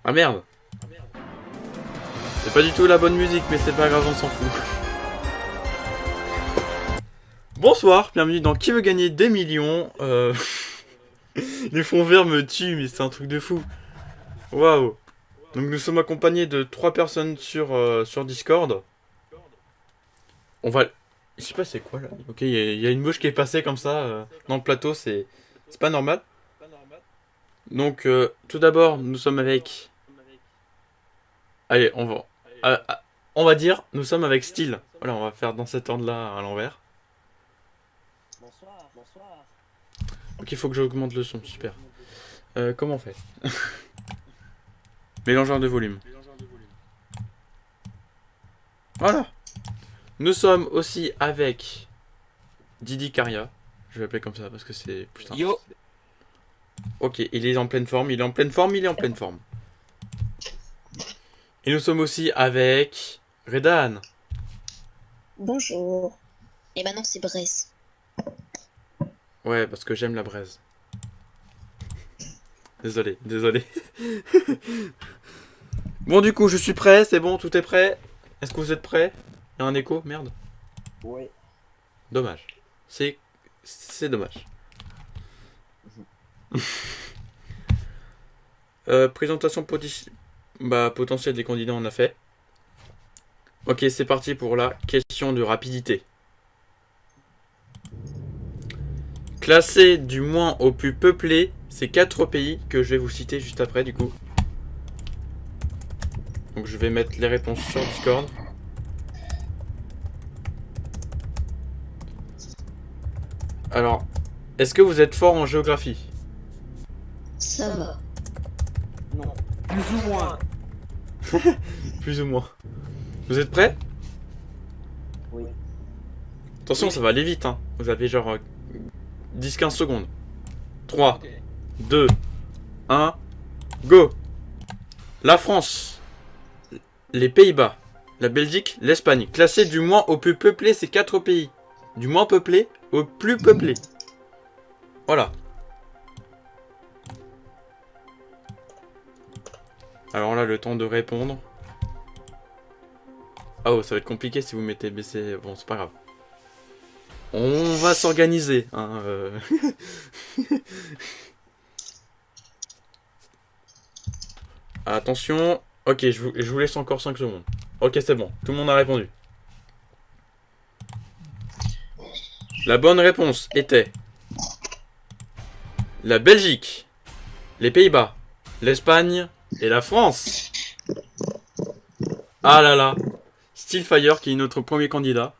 Ah merde. C'est pas du tout la bonne musique, mais c'est pas grave, on s'en fout. Bonsoir, bienvenue dans Qui veut gagner des millions. Les fonds verts me tuent, mais c'est un truc de fou. Waouh. Donc nous sommes accompagnés de 3 personnes sur Discord. On va... Je sais pas c'est quoi là. Ok, il y a une mouche qui est passée comme ça dans le plateau, c'est pas normal. Donc tout d'abord, nous sommes avec... Allez, on va dire, nous sommes avec Style. Voilà, on va faire dans cet ordre-là à l'envers. Bonsoir, bonsoir. Ok, il faut que j'augmente le son, super. Comment on fait? Mélangeur de volume. Voilà. Nous sommes aussi avec Didi Caria. Je vais l'appeler comme ça parce que c'est plus simple. Yo. Ok, il est en pleine forme, il est en pleine forme, il est en pleine forme. Et nous sommes aussi avec Redan. Bonjour. Et maintenant c'est Bresse. Ouais, parce que j'aime la braise. Désolé, désolé. Bon, du coup, je suis prêt, c'est bon, tout est prêt. Est-ce que vous êtes prêts? Il y a un écho, merde. Oui. Dommage. C'est dommage. Présentation potentielle des candidats, on a fait. Ok, c'est parti pour la question de rapidité. Classé du moins au plus peuplé, c'est 4 pays que je vais vous citer juste après, du coup. Donc je vais mettre les réponses sur Discord. Alors, est-ce que vous êtes fort en géographie? Ça va. Non. Plus ou moins. Plus ou moins. Vous êtes prêts? Oui. Attention, ça va aller vite, hein. Vous avez genre 10-15 secondes. 3, 2, 1, go! La France, les Pays-Bas, la Belgique, l'Espagne. Classé du moins au plus peuplé, c'est 4 pays. Du moins peuplé au plus peuplé. Voilà. Alors là, le temps de répondre. Oh, ça va être compliqué si vous mettez BC. Bon, c'est pas grave. On va s'organiser. Hein, Attention. Ok, je vous laisse encore 5 secondes. Ok, c'est bon. Tout le monde a répondu. La bonne réponse était la Belgique, les Pays-Bas, l'Espagne et la France. Ah là là. Steelfire qui est notre premier candidat.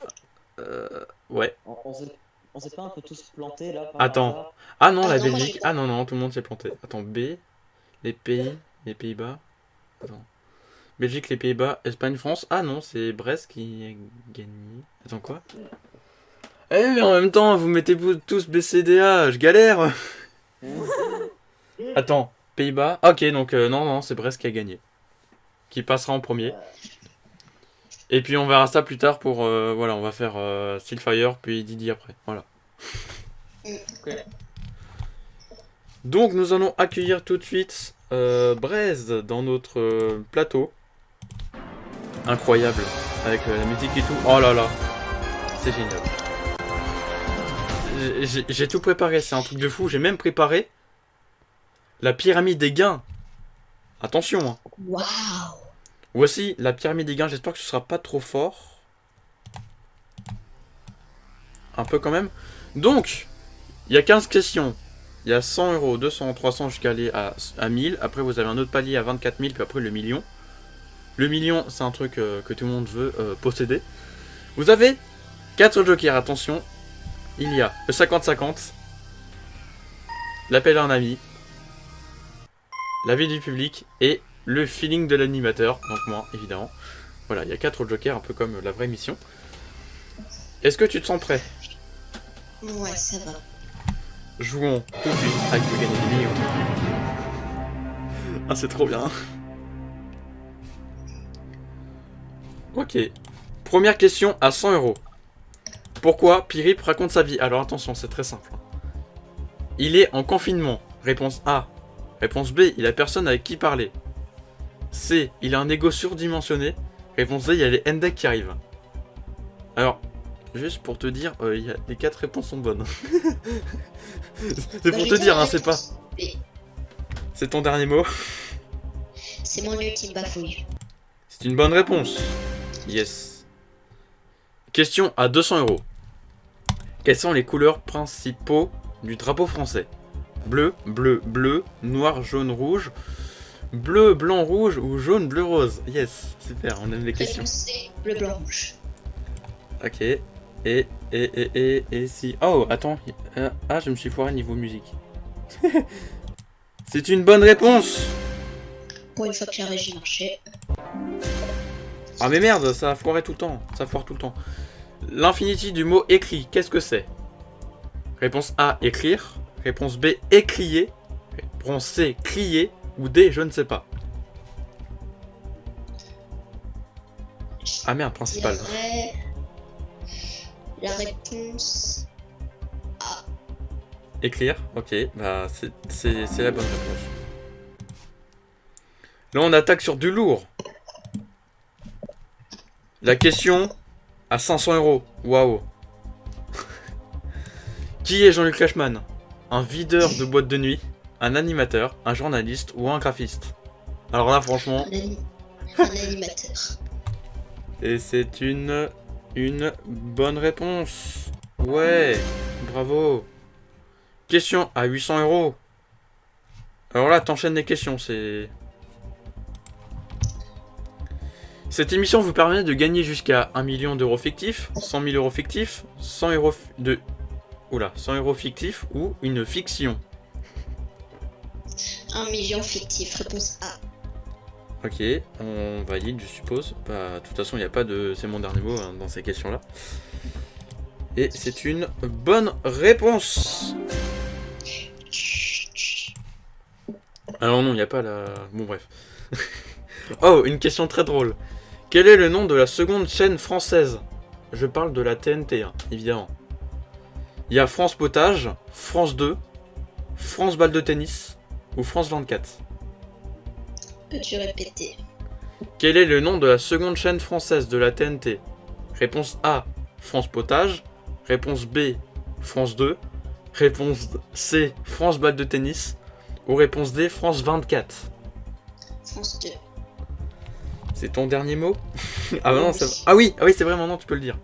Ouais. On s'est pas un peu tous plantés là par Attends. hasard. Ah non, Ah la non, moi, Belgique. j'ai- Ah non, non, tout le monde s'est planté. Attends, B, les pays, les Pays-Bas. Attends. Belgique, les Pays-Bas, Espagne, France. Ah non, c'est Brest qui a gagné. Attends, quoi? Eh, mais en même temps, vous mettez tous BCDA, je galère. Attends, Pays-Bas. Ah, ok, donc non, non, c'est Brest qui a gagné. Qui passera en premier. Et puis on verra ça plus tard pour... voilà, on va faire Steelfire, puis Didi après. Voilà. Ok. Donc nous allons accueillir tout de suite Braise dans notre plateau. Incroyable. Avec la musique et tout. Oh là là. C'est génial. J'ai tout préparé, c'est un truc de fou. J'ai même préparé la pyramide des gains. Attention. Hein. Waouh. Voici la pyramide des gains. J'espère que ce sera pas trop fort. Un peu quand même. Donc, il y a 15 questions. Il y a 100 euros, 200, 300 jusqu'à aller à 1000. Après, vous avez un autre palier à 24 000, puis après le million. Le million, c'est un truc que tout le monde veut posséder. Vous avez 4 jokers, attention. Il y a le 50-50, l'appel à un ami, l'avis du public et le feeling de l'animateur. Donc moi, évidemment. Voilà, il y a 4 jokers, un peu comme la vraie mission. Est-ce que tu te sens prêt? Ouais, ça va. Jouons tout de suite à Qui veut gagner des millions. Ah, c'est trop bien. Ok. Première question à 100 euros. Pourquoi Pirip raconte sa vie? Alors attention, c'est très simple. Il est en confinement. Réponse A. Réponse B. Il a personne avec qui parler. C. Il a un ego surdimensionné. Réponse D. Il y a les Endek qui arrivent. Alors, juste pour te dire, les 4 réponses sont bonnes. C'est pour te dire, hein, c'est pas... B. C'est ton dernier mot. C'est mon ultime bafouille. C'est une bonne réponse. Yes. Question à 200 €. Quelles sont les couleurs principaux du drapeau français? Bleu, bleu, bleu, noir, jaune, rouge, bleu, blanc, rouge ou jaune, bleu, rose. Yes, super, on aime les questions. Réponse C, bleu, blanc, rouge. Ok. Et si... Oh, attends. Ah, je me suis foiré niveau musique. C'est une bonne réponse. Pour une fois que la régie marchait. Ah mais merde, ça a foiré tout le temps. Ça foire tout le temps. L'infinity du mot écrit, qu'est-ce que c'est? Réponse A, écrire. Réponse B, écrier. Réponse C, crier. Ou D, je ne sais pas. Ah merde, Je principal. dirais la réponse A. Écrire, ok, bah c'est la bonne réponse. Là on attaque sur du lourd. La question à 500 €. Waouh. Qui est Jean-Luc Reichmann? Un videur de boîte de nuit, un animateur, un journaliste ou un graphiste? Alors là franchement... Un animateur. Et c'est une bonne réponse. Ouais, bravo. Question à 800 €. Alors là, t'enchaînes les questions, c'est... Cette émission vous permet de gagner jusqu'à 1 million d'euros fictifs, 100 000 € fictifs, 100 € de... Oula, 100 € fictifs ou une fiction. 1 million fictif, réponse A. Ok, on valide, je suppose. Bah, de toute façon, il n'y a pas de... C'est mon dernier mot hein, dans ces questions-là. Et c'est une bonne réponse. Alors non, il n'y a pas la... Bon, bref. Oh, une question très drôle. Quel est le nom de la seconde chaîne française? Je parle de la TNT, hein, évidemment. Il y a France Potage, France 2, France Balle de Tennis ou France 24. Peux-tu répéter? Quel est le nom de la seconde chaîne française de la TNT? Réponse A, France Potage. Réponse B, France 2. Réponse C, France Balle de Tennis. Ou réponse D, France 24. France 2. C'est ton dernier mot? Ah bah non, c'est... Ah oui, c'est vrai, maintenant tu peux le dire.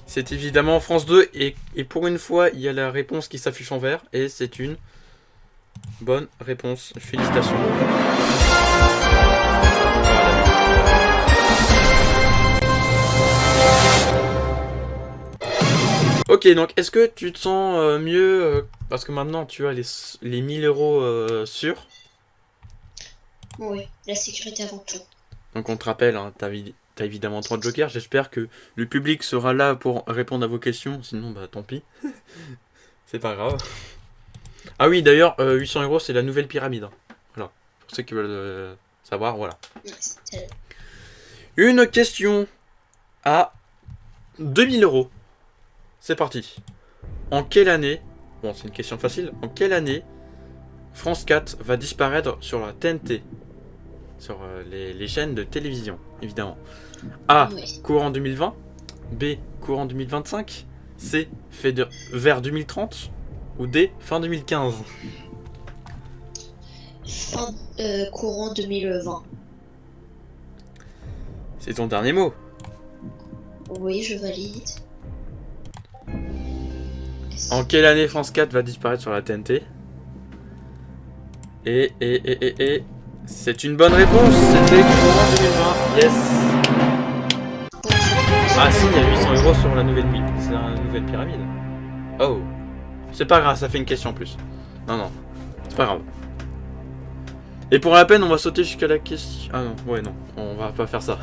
C'est évidemment France 2 et pour une fois, il y a la réponse qui s'affiche en vert et c'est une bonne réponse. Félicitations. Ok, donc est-ce que tu te sens mieux parce que maintenant tu as les 1000 € sûrs? Oui, la sécurité avant tout. Donc on te rappelle, hein, t'as évidemment 3 jokers. J'espère que le public sera là pour répondre à vos questions. Sinon, bah tant pis. C'est pas grave. Ah oui, d'ailleurs, 800 € c'est la nouvelle pyramide. Hein. Voilà. Pour ceux qui veulent savoir, voilà. Une question à 2000 €. C'est parti. En quelle année... Bon, c'est une question facile. En quelle année France 4 va disparaître sur la TNT? Sur les chaînes de télévision, évidemment. A. Oui. Courant 2020. B. Courant 2025. C. Vers 2030. Ou D. Fin 2015. Fin courant 2020. C'est ton dernier mot. Oui, je valide. En quelle année France 4 va disparaître sur la TNT? Et... C'est une bonne réponse. C'était courant 2020. Yes. Ah si, il y a 800 € sur la nouvelle pyramide. Oh. C'est pas grave, ça fait une question en plus. Non, c'est pas grave. Et pour la peine, on va sauter jusqu'à la question... Ah non, ouais non, on va pas faire ça.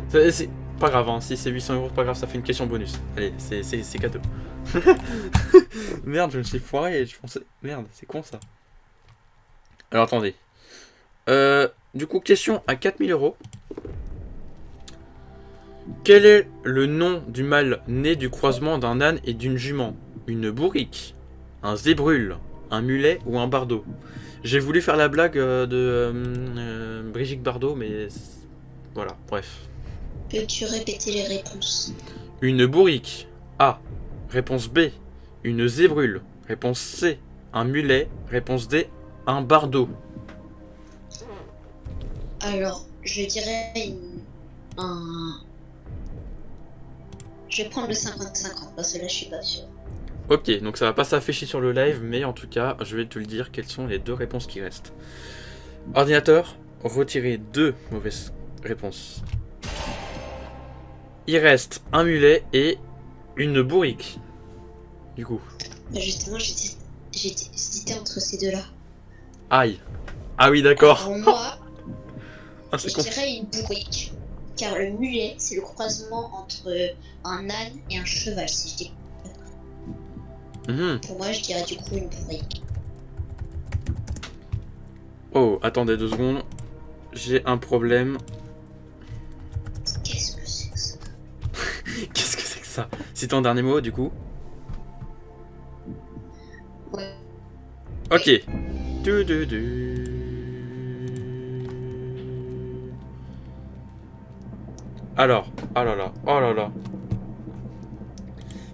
C'est pas grave, hein. Si c'est 800 €, c'est pas grave, ça fait une question bonus. Allez, c'est cadeau. Merde, je me suis foiré et je pensais... Merde, c'est con ça. Alors attendez. Du coup, question à 4000 €. Quel est le nom du mâle né du croisement d'un âne et d'une jument? Une bourrique, un zébrule, un mulet ou un bardeau. J'ai voulu faire la blague Brigitte Bardot, mais voilà, bref. Peux-tu répéter les réponses? Une bourrique. A. Réponse B. Une zébrule. Réponse C. Un mulet. Réponse D. Un bardeau. Alors, je dirais je vais prendre le 50-50 parce que là, je suis pas sûre. Ok, donc ça va pas s'afficher sur le live, mais en tout cas, je vais te le dire quelles sont les deux réponses qui restent. Ordinateur, retirez 2 mauvaises réponses. Il reste un mulet et une bourrique. Du coup. Bah, justement, j'ai hésité entre ces deux-là. Aïe. Ah oui, d'accord. Alors moi, Ah, je c'est con. dirais une bourrique. Car le mulet, c'est le croisement entre un âne et un cheval, si je dis. Mhm. Pour moi, je dirais du coup une bourrique. Oh, attendez 2 secondes. J'ai un problème. Qu'est-ce que c'est que ça? Qu'est-ce que c'est que ça? C'est ton dernier mot, du coup? Ouais. Ok. Du. Alors, oh là là, oh là là.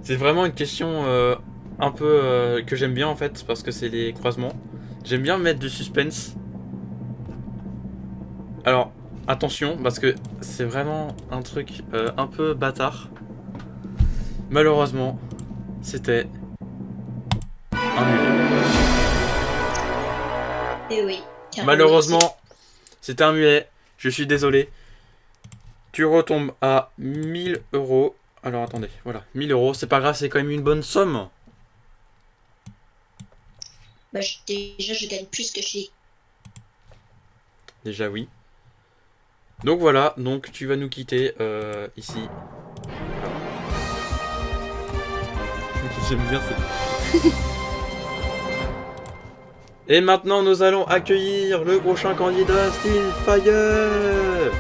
C'est vraiment une question un peu que j'aime bien en fait, parce que c'est les croisements. J'aime bien mettre du suspense. Alors, attention, parce que c'est vraiment un truc un peu bâtard. Malheureusement, c'était un mulet. Et oui. car Malheureusement, c'était un mulet. Je suis désolé. Tu retombes à 1000 euros. Alors attendez, voilà, 1000 euros, c'est pas grave, c'est quand même une bonne somme. Bah, déjà, je gagne plus que chez. Déjà oui. Donc voilà, donc tu vas nous quitter ici. J'aime bien ça. Et maintenant nous allons accueillir le prochain candidat Steelfire.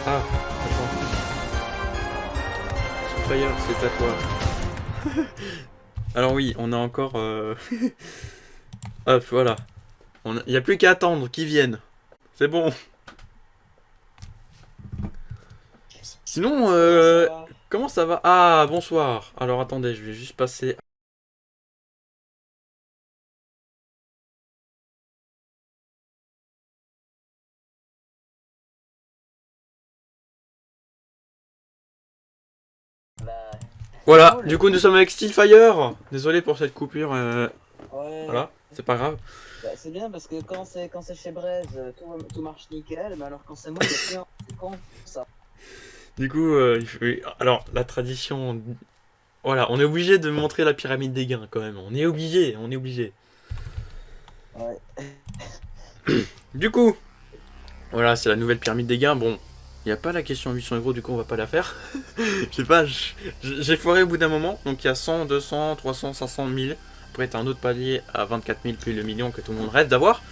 Ah, attends. Steelfire, c'est à toi. Alors oui, on a encore... Hop, voilà. Il n'y a plus qu'à attendre qu'ils viennent. C'est bon. Sinon, comment ça va? Ah, bonsoir. Alors attendez, je vais juste passer... Voilà, cool. du coup nous sommes avec Steelfire. Désolé pour cette coupure. Ouais. Voilà, c'est pas grave. Bah, c'est bien parce que quand c'est chez Braise, tout marche nickel, mais alors quand c'est moi, c'est con ça. Du coup, alors la tradition... Voilà, on est obligé de montrer la pyramide des gains quand même. On est obligé. Ouais. Du coup, voilà, c'est la nouvelle pyramide des gains. Bon, il n'y a pas la question 800 euros, du coup on va pas la faire. Je sais pas, j'ai foiré au bout d'un moment. Donc il y a 100, 200, 300, 500, 1000. Après t'as un autre palier à 24 000 plus le million que tout le monde rêve d'avoir.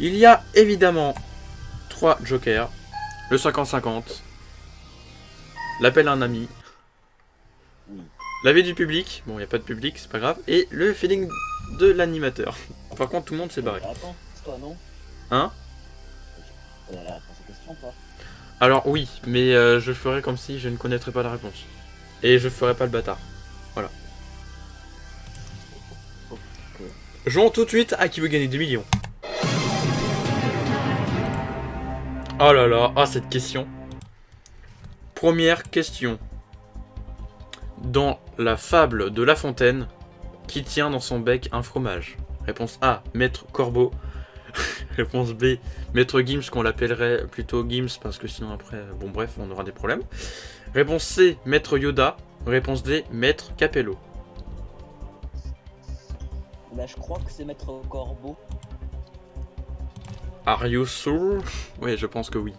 Il y a évidemment 3 jokers. Le 50-50. L'appel à un ami. L'avis du public. Bon, il n'y a pas de public, c'est pas grave. Et le feeling de l'animateur. Par contre, tout le monde s'est barré. Attends, c'est toi, non? Hein? On a la réponse aux questions, toi. Alors oui, mais je ferai comme si je ne connaîtrais pas la réponse. Et je ferai pas le bâtard. Voilà. Ok. Jouons tout de suite à qui veut gagner 2 millions. Oh là là, ah cette question. Première question. Dans la fable de La Fontaine, qui tient dans son bec un fromage? Réponse A, Maître Corbeau. Réponse B, Maître Gims, qu'on l'appellerait plutôt Gims parce que sinon après, bon bref, on aura des problèmes. Réponse C, Maître Yoda. Réponse D, Maître Capello. Bah, je crois que c'est Maître Corbeau. Are you sure? Ouais, je pense que oui.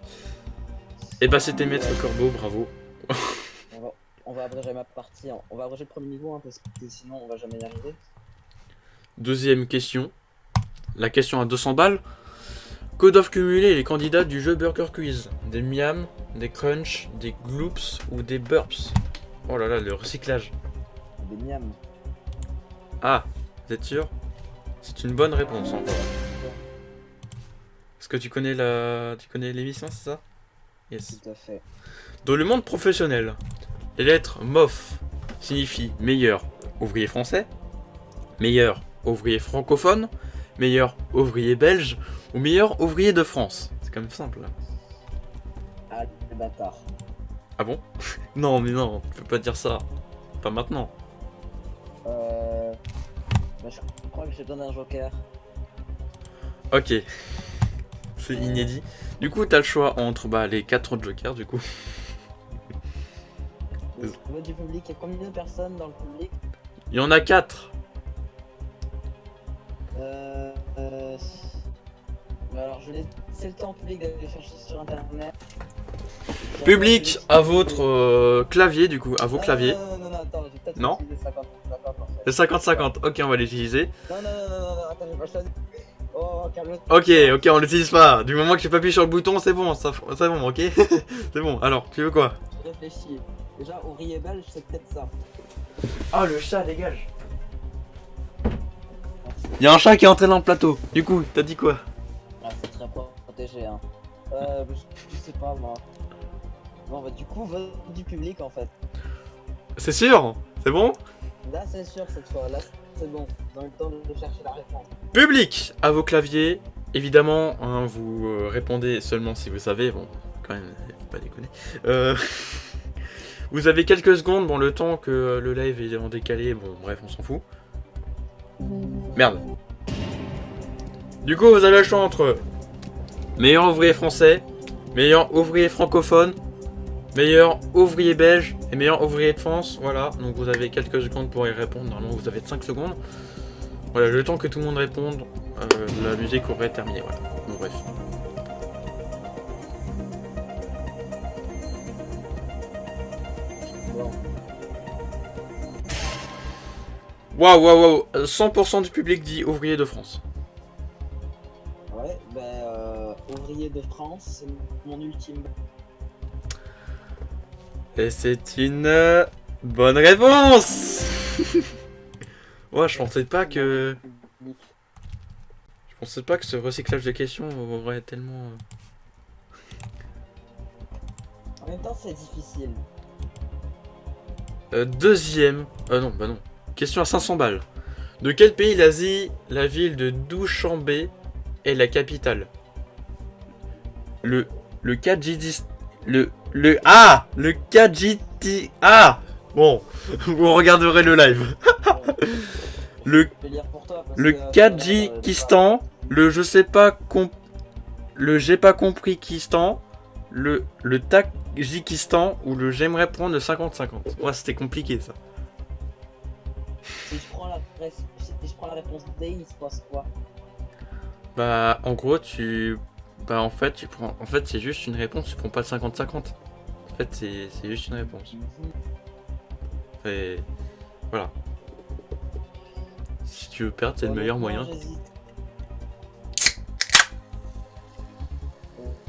Et bah c'était Maître Corbeau, bravo. On va abréger ma partie, on va abréger le premier niveau parce que sinon on va jamais y arriver. Deuxième question. La question à 200 balles. Que doivent cumuler les candidats du jeu Burger Quiz? Des miams, des crunch, des gloops ou des burps? Oh là là, le recyclage. Des miams. Ah, vous êtes sûr? C'est une bonne réponse encore. Est-ce que tu connais l'émission, c'est ça? Yes. Tout à fait. Dans le monde professionnel, les lettres MOF signifient meilleur ouvrier français, meilleur ouvrier francophone, meilleur ouvrier belge ou meilleur ouvrier de France. C'est quand même simple. Ah, le bâtard. Ah bon? Non, mais non, tu peux pas dire ça. Pas maintenant. Bah, je crois que j'ai besoin d'un joker. Ok. C'est inédit. Du coup, t'as le choix entre les 4 jokers, du coup. Au niveau du public, il y a combien de personnes dans le public? Il y en a 4. Alors, je laisse le temps au public d'aller chercher sur internet. Public, à votre clavier, du coup, à vos claviers. Non, attends, j'ai peut-être Non. utilisé 50 en fait. Le 50-50, ok, on va l'utiliser. Non, attends, j'ai pas choisi. Oh, calme-toi. Ok, on l'utilise pas. Du moment que j'ai pas appuyé sur le bouton, c'est bon, c'est bon, ok. C'est bon, alors, tu veux quoi? Je réfléchis. Déjà, ouvrier belge, c'est peut-être ça. Ah, le chat, dégage. Il y a un chat qui est entré dans le plateau. Du coup, t'as dit quoi? Ah, c'est très protégé, hein. Je sais pas, moi. Bon, bah, du coup, vote du public, en fait. C'est sûr? C'est bon? Là, c'est sûr, cette fois. Là, c'est bon. Dans le temps de chercher la réponse. Public, à vos claviers. Évidemment, hein, vous répondez seulement si vous savez. Bon, quand même, faut pas déconner. Vous avez quelques secondes, bon, le temps que le live est en décalé. Bon, bref, on s'en fout. Merde. Du coup, vous avez le choix entre meilleur ouvrier français, meilleur ouvrier francophone, meilleur ouvrier belge et meilleur ouvrier de France. Voilà, donc vous avez quelques secondes pour y répondre. Normalement, vous avez 5 secondes. Voilà, le temps que tout le monde réponde, la musique aurait terminé. Voilà, bon, bref. Bon. Waouh, 100% du public dit ouvrier de France. Ouais, ouvrier de France, c'est mon ultime. Et c'est une bonne réponse. Ouais, je pensais pas que ce recyclage de questions aurait tellement... En même temps, c'est difficile. Deuxième... non. Question à 500 balles. De quel pays d'Asie la ville de Douchanbé est la capitale? Le Kyrgyzstan... Le Kyrgyzstan... Ah! Bon, vous regarderez le live. Le Je vais lire pour toi parce Le que, Tadjikistan, le je sais pas le j'ai pas compris Kistan, le Tadjikistan ou le j'aimerais prendre le 50-50. Ouais, c'était compliqué ça. si je prends la réponse D, il se passe quoi? Bah en gros en fait c'est juste une réponse, tu prends pas le 50-50. En fait c'est juste une réponse. Et voilà. Si tu veux perdre, c'est le meilleur moyen. J'hésite.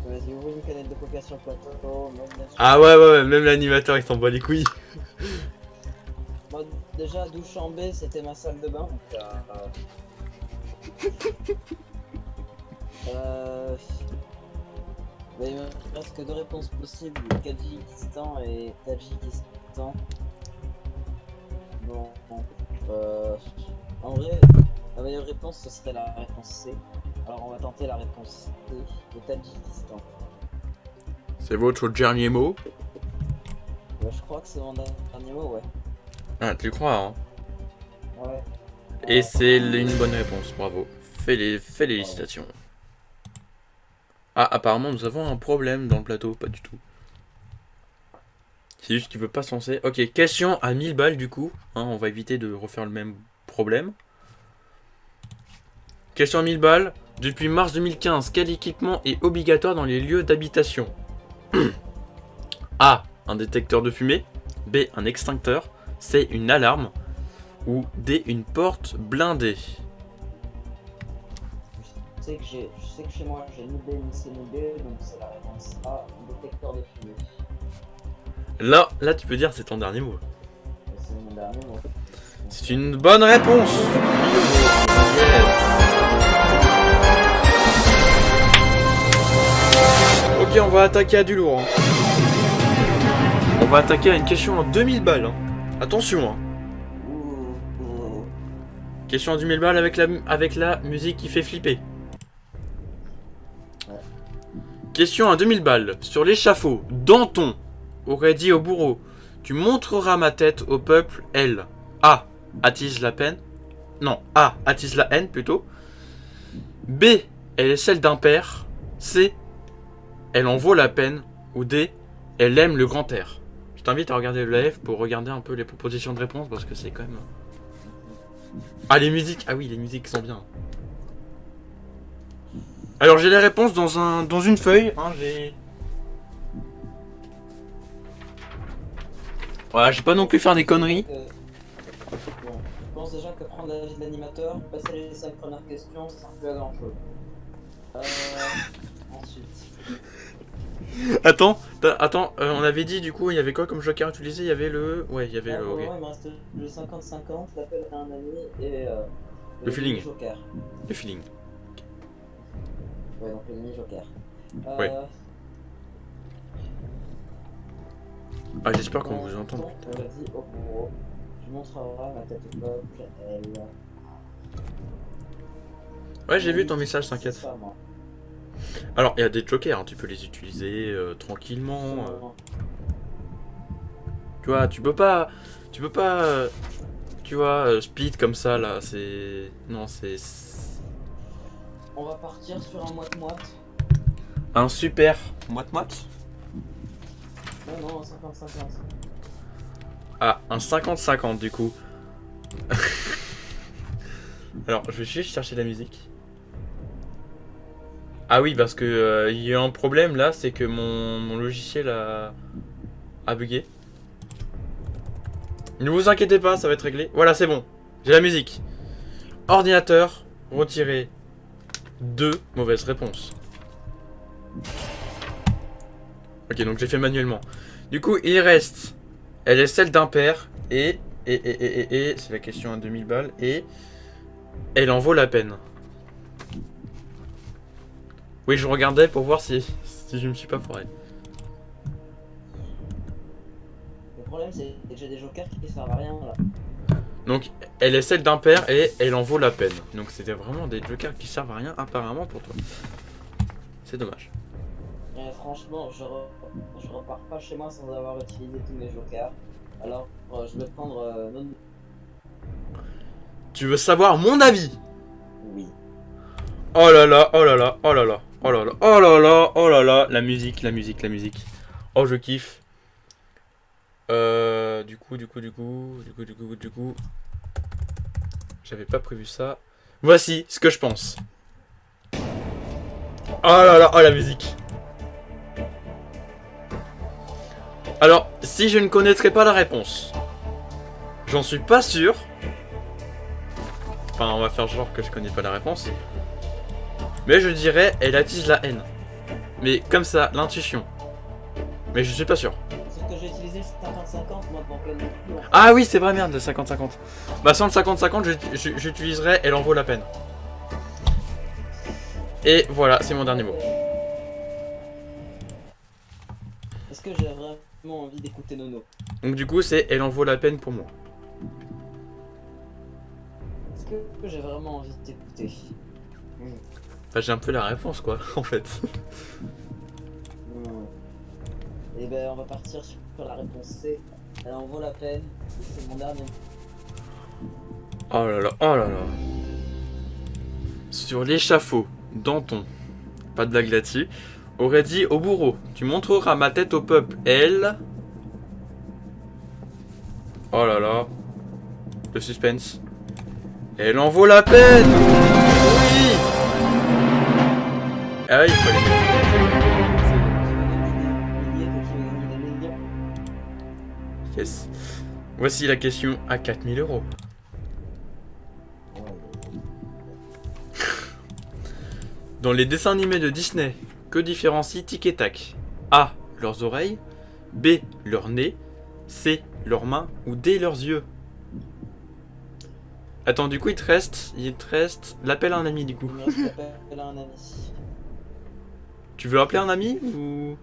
Vas-y, ouvre une canette de coca sur le plateau. Ah ouais, même l'animateur il s'en bat les couilles. Moi, déjà, Douchanbé, c'était ma salle de bain. Donc, il me reste que deux réponses possibles, Kyrgyzstan et Tadjikistan. Bon, en vrai, la meilleure réponse ce serait la réponse C. Alors on va tenter la réponse C, le Tadjikistan. C'est votre dernier mot? Je crois que c'est mon dernier mot, ouais. Ah, tu crois, hein? Ouais. Et c'est une bonne réponse, bravo. Félicitations. Ah, apparemment, nous avons un problème dans le plateau, pas du tout. C'est juste qu'il veut pas se lancer. Ok, question à 1000 balles du coup. Hein, on va éviter de refaire le même problème. Question à 1000 balles. Depuis mars 2015, quel équipement est obligatoire dans les lieux d'habitation? A. Un détecteur de fumée. B. Un extincteur. C. Une alarme. Ou D. Une porte blindée. Je sais que chez moi j'ai ni B ni C ni D, donc c'est la réponse A, un détecteur de fumée. Là tu peux dire c'est ton dernier mot. C'est une bonne réponse. Yes. Ok, on va attaquer à du lourd. Hein. On va attaquer à une question en 2000 balles. Hein. Attention. Hein. Question en 2000 balles avec la musique qui fait flipper. Question à 2000 balles. Sur l'échafaud, Danton aurait dit au bourreau: tu montreras ma tête au peuple, elle. A. Attise la peine. Non, A. Attise la haine plutôt. B. Elle est celle d'un père. C. Elle en vaut la peine. Ou D. Elle aime le grand air. Je t'invite à regarder le live pour regarder un peu les propositions de réponse parce que c'est quand même... Ah, les musiques. Ah oui, les musiques sont bien. Alors j'ai les réponses dans une feuille. Hein, j'ai... Voilà, j'ai pas non plus faire des conneries. Bon, je pense déjà que prendre l'avis de l'animateur, passer les 5 premières questions, ça sert plus à grand chose. Ensuite. Attends, on avait dit du coup, il y avait quoi comme joker utilisé? Il y avait le... Ouais, il y avait le... Pour ok. le moment, il me reste le 50-50, l'appel à un ami et Le feeling. mini-joker. Le feeling. Ouais, donc le mini-joker. Ouais. Ah, j'espère qu'on vous entend. On l'a dit au bourreau. Tu montreras ma tête au peuple, elle. Ouais, j'ai vu ton message, t'inquiète. C'est pas moi. Alors, il y a des jokers, hein, tu peux les utiliser tranquillement. Tu vois, tu peux pas, tu vois, speed comme ça là, c'est... Non, c'est... On va partir sur un moite-moite. Un super moite-moite. Non, 50-50. Ah, un 50-50 du coup. Alors, je vais juste chercher la musique. Ah oui, parce que il y a un problème là, c'est que mon logiciel a bugué. Ne vous inquiétez pas, ça va être réglé. Voilà, c'est bon. J'ai la musique. Ordinateur, retiré 2 mauvaises réponses. Ok, donc j'ai fait manuellement. Du coup, il reste... Elle est celle d'un père et c'est la question à 2000 balles. Et elle en vaut la peine. Oui, je regardais pour voir si je me suis pas foiré. Le problème, c'est que j'ai des jokers qui servent à rien là. Donc, elle est celle d'un père et elle en vaut la peine. Donc, c'était vraiment des jokers qui servent à rien apparemment pour toi. C'est dommage. Franchement, je repars pas chez moi sans avoir utilisé tous mes jokers. Alors, je vais prendre notre... Tu veux savoir mon avis? Oui. Oh là là, oh là là, oh là là, oh là là, oh là là, oh là là, la musique, la musique, la musique. Oh, je kiffe. Du coup. J'avais pas prévu ça. Voici ce que je pense. Oh là là, oh la musique. Alors, si je ne connaîtrais pas la réponse, j'en suis pas sûr. Enfin, on va faire genre que je connais pas la réponse. Mais je dirais, elle attise la haine. Mais comme ça, l'intuition. Mais je suis pas sûr. Sauf que j'ai utilisé le 50-50, moi, donc là non plus. Ah oui, c'est vrai, merde, le 50-50. Bah, sans le 50-50, j'utiliserais elle en vaut la peine. Et voilà, c'est mon dernier mot. Est-ce que j'ai vraiment envie d'écouter Nono? Donc du coup, c'est elle en vaut la peine pour moi. Est-ce que j'ai vraiment envie de t'écouter? Bah, j'ai un peu la réponse, quoi, en fait. Et ben on va partir sur la réponse C. Elle en vaut la peine. C'est mon dernier. Oh là là, oh là là. Sur l'échafaud, Danton, pas de blague là-dessus, aurait dit au bourreau: tu montreras ma tête au peuple, elle... Oh là là. Le suspense. Elle en vaut la peine. Oui. Ah oui, il faut les mettre. Yes. Voici la question à 4000 €. Dans les dessins animés de Disney, que différencie Tic et Tac? A. Leurs oreilles. B. Leur nez. C. Leurs mains. Ou D. Leurs yeux. Attends, du coup, il te reste l'appel à un ami, du coup. Il me reste l'appel à un ami. Tu veux appeler un ami ou...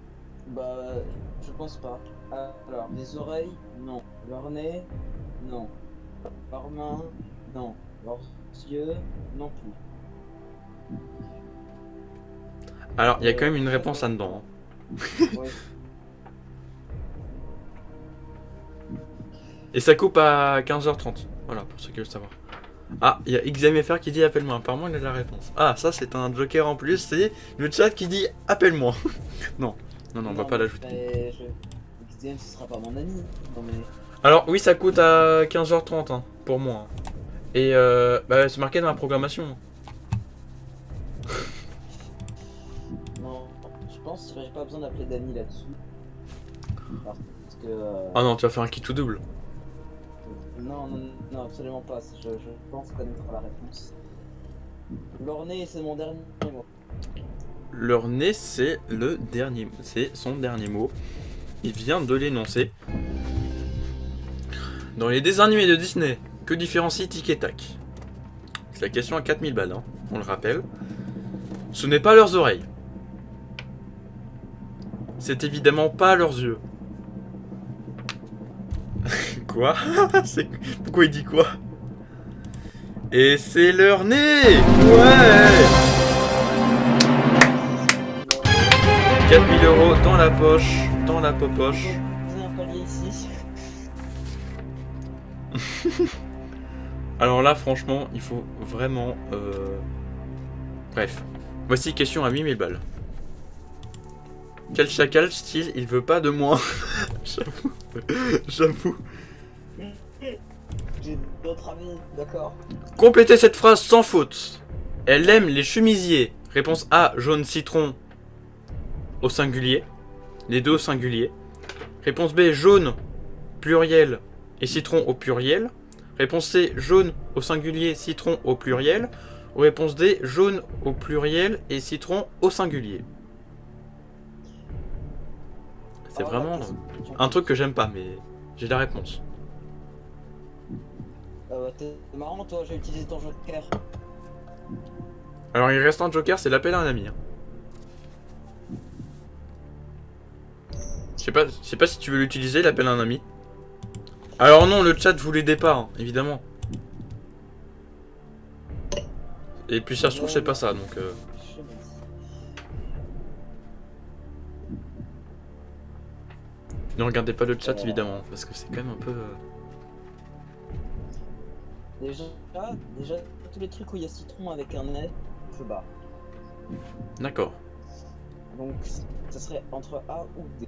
Bah, je pense pas. Alors, les oreilles, non. Leur nez, non. Leurs mains, non. Leurs yeux, non plus. Alors, il y a quand même une réponse là-dedans. Oui. Et ça coupe à 15h30. Voilà, pour ceux qui veulent savoir. Ah, il y a XMFR qui dit appelle-moi. Apparemment, il a la réponse. Ah, ça, c'est un joker en plus. C'est le chat qui dit appelle-moi. Non, on va pas l'ajouter. Mais XDM, ce sera pas mon ami. Non, mais... Alors, oui, ça coûte à 15h30 hein, pour moi. Et bah, c'est marqué dans la programmation. Non, je pense que j'ai pas besoin d'appeler Dany là-dessus. Parce que... Ah non, tu vas faire un kit tout double. Non, absolument pas. Je pense connaître la réponse. Leur nez, c'est mon dernier mot. Leur nez, c'est c'est son dernier mot. Il vient de l'énoncer. Dans les dessins animés de Disney, que différencie Tic et Tac? C'est la question à 4000 balles, hein, on le rappelle. Ce n'est pas leurs oreilles. C'est évidemment pas leurs yeux. Quoi? Pourquoi il dit quoi? Et c'est leur nez! Ouais! 4000 € dans la poche, dans la popoche. J'ai un palier ici. Alors là, franchement, il faut vraiment... Bref. Voici question à 8000 balles. Quel chacal style il veut pas de moi? J'avoue. J'ai d'autres amis, d'accord. Complétez cette phrase sans faute. Elle aime les chemisiers. Réponse A, jaune citron au singulier. Les deux au singulier. Réponse B, jaune, pluriel et citron au pluriel. Réponse C, jaune au singulier, citron au pluriel. Ou réponse D, jaune au pluriel et citron au singulier. C'est vraiment un truc que j'aime pas, mais j'ai la réponse. T'es marrant, toi, j'ai utilisé ton joker. Alors il reste un joker, c'est l'appel à un ami. Hein. Je sais pas si tu veux l'utiliser, l'appel à un ami. Alors non, le chat vous l'aidez pas, hein, évidemment. Et puis ça se trouve c'est pas ça, donc... Ne regardez pas le chat évidemment, parce que c'est quand même un peu... Déjà, tous les trucs où il y a citron avec un nez, je bats. D'accord. Donc, ça serait entre A ou D.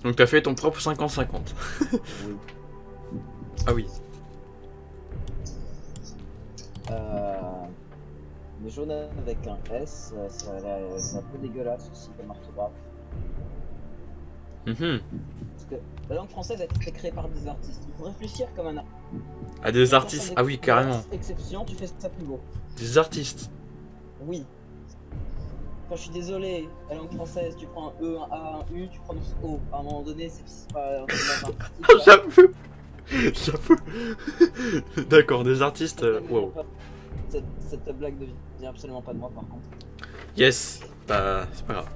Donc t'as fait ton propre 50-50. Oui. Ah oui. Mais jaune avec un S, c'est un peu dégueulasse aussi comme orthographe. Parce que la langue française a été créée par des artistes. Il faut réfléchir comme un artiste. Ah des artistes, ah oui carrément. Exception, tu fais ça plus beau. Des artistes. Oui. Enfin, je suis désolé, la langue française, tu prends un E, un A, un U, tu prononces O. À un moment donné, c'est pas... J'avoue. J'avoue. D'accord, des artistes, wow. Cette blague ne vient absolument pas de moi par contre. Yes, bah c'est pas grave.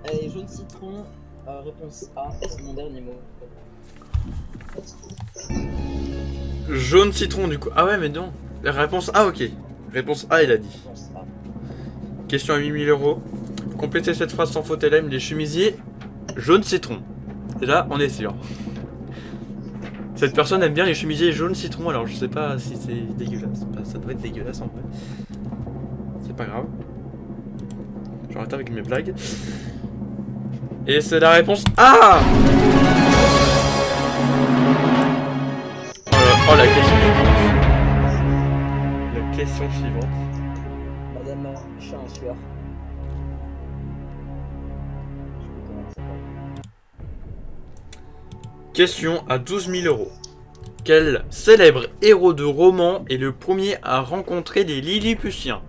Allez, jaune citron, réponse A, c'est mon dernier mot. Jaune citron du coup. Ah ouais mais non. Réponse A, ok. Réponse A il a dit. Réponse A. Question à 8000 €. Complétez cette phrase sans faute, elle aime les chemisiers jaune citron. Déjà on est sûr. Cette personne aime bien les chemisiers jaune citron, alors je sais pas si c'est dégueulasse. Ça doit être dégueulasse en vrai. C'est pas grave. J'arrête avec mes blagues. Et c'est la réponse A. Oh la question suivante. La question suivante. Madame Machin en sueur. Je sais plus comment ça s'appelle. Question à 12 000 €. Quel célèbre héros de roman est le premier à rencontrer les Lilliputiens?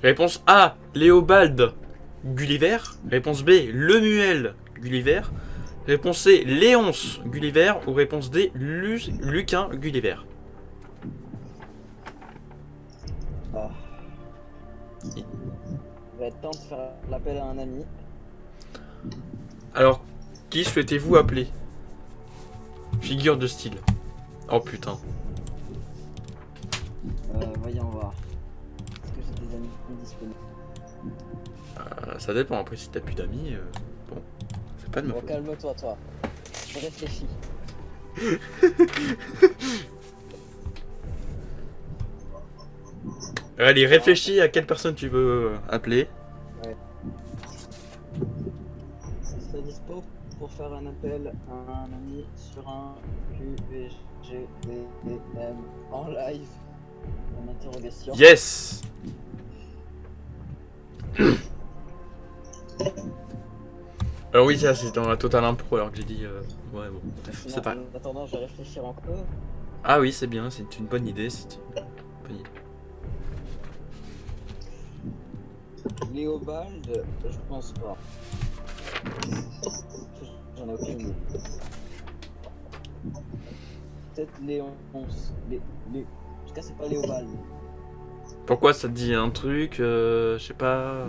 Réponse A, Léobald Gulliver. Réponse B, Lemuel Gulliver. Réponse C, Léonce Gulliver. Ou réponse D, Lucain Gulliver. Ah. Il va être temps de faire l'appel à un ami. Alors, qui souhaitez-vous appeler? Figure de style. Oh putain. Voyons voir. Est-ce que j'ai des amis disponibles? Ça dépend, après si t'as plus d'amis, bon, c'est pas de ma Bon, faute. calme-toi, toi. Je réfléchis. Allez, réfléchis à quelle personne tu veux appeler. Tu serais dispo pour faire un appel à un ami sur un QVGDM en live? En interrogation. Yes. Alors oui, ça c'est dans la totale impro alors que j'ai dit... ouais bon, Sinon, c'est pas... en attendant, je vais réfléchir encore. Ah oui, c'est bien, c'est une bonne idée, c'est une bonne idée. Léobald, je pense pas. J'en ai aucune idée. Peut-être Léonce. En tout cas, c'est pas Léobald. Pourquoi ça te dit un truc, je sais pas...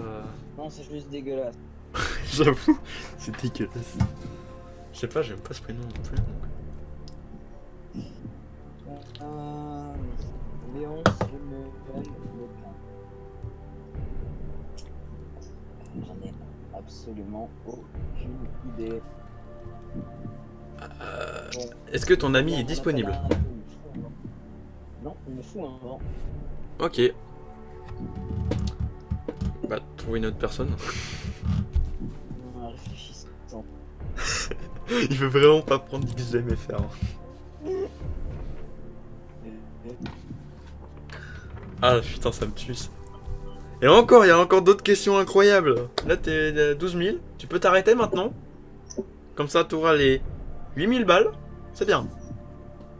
Non, c'est juste dégueulasse. J'avoue, c'est dégueulasse. Je sais pas, j'aime pas ce prénom non plus. Léonce, Lemeven, Lequin. J'en ai absolument aucune idée. Bon, Est-ce que ton ami bon, est on disponible? appelle un- Non, il me fout un vent. Ok. Bah, trouver une autre personne. Réfléchissant. Il veut vraiment pas prendre XMFR. Ah putain, ça me tue ça. Et encore, il y a encore d'autres questions incroyables. Là, t'es à 12 000. Tu peux t'arrêter maintenant. Comme ça, t'auras les 8000 balles. C'est bien.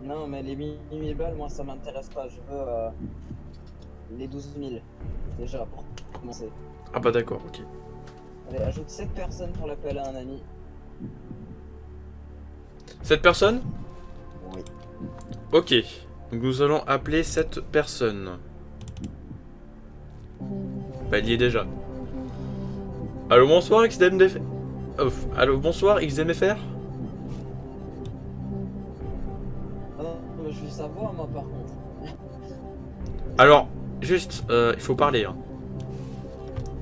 Non, mais les 1000 balles, moi ça m'intéresse pas. Je veux les 12 000 déjà pour commencer. Ah bah d'accord, ok. Allez, ajoute 7 personnes pour l'appel à un ami. Cette personne? Oui. Ok. Donc nous allons appeler cette personne. Bah il y est déjà. Allô, bonsoir XMFR. Allô, bonsoir XMFR. Ah non, mais je veux savoir moi par contre. Alors, juste, il faut parler. Hein.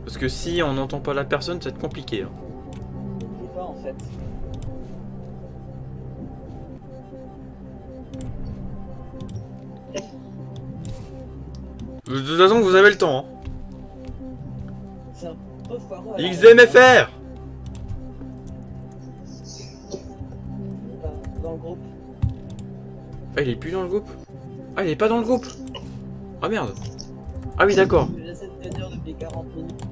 Parce que si on n'entend pas la personne, ça va être compliqué. Hein. Il est pas en fait. De toute façon, vous avez le temps. Hein. C'est un peu foireux. à la XMFR. Il est pas dans le groupe. Ah, il est plus dans le groupe. Ah, il est pas dans le groupe. Ah merde. Ah oui, d'accord. J'essaie de te dire depuis 40 minutes.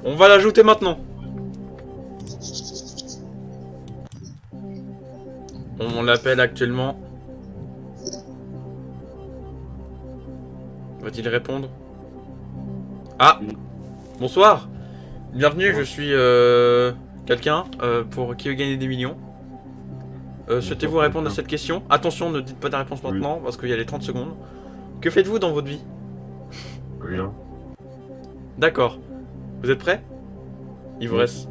On va l'ajouter maintenant. On l'appelle actuellement. Va-t-il répondre? Ah! Bonsoir! Bienvenue, je suis quelqu'un pour qui veut gagner des millions. Souhaitez-vous répondre à cette question? Attention, ne dites pas la réponse maintenant parce qu'il y a les 30 secondes. Que faites-vous dans votre vie? Rien. D'accord. Vous êtes prêts? Il vous reste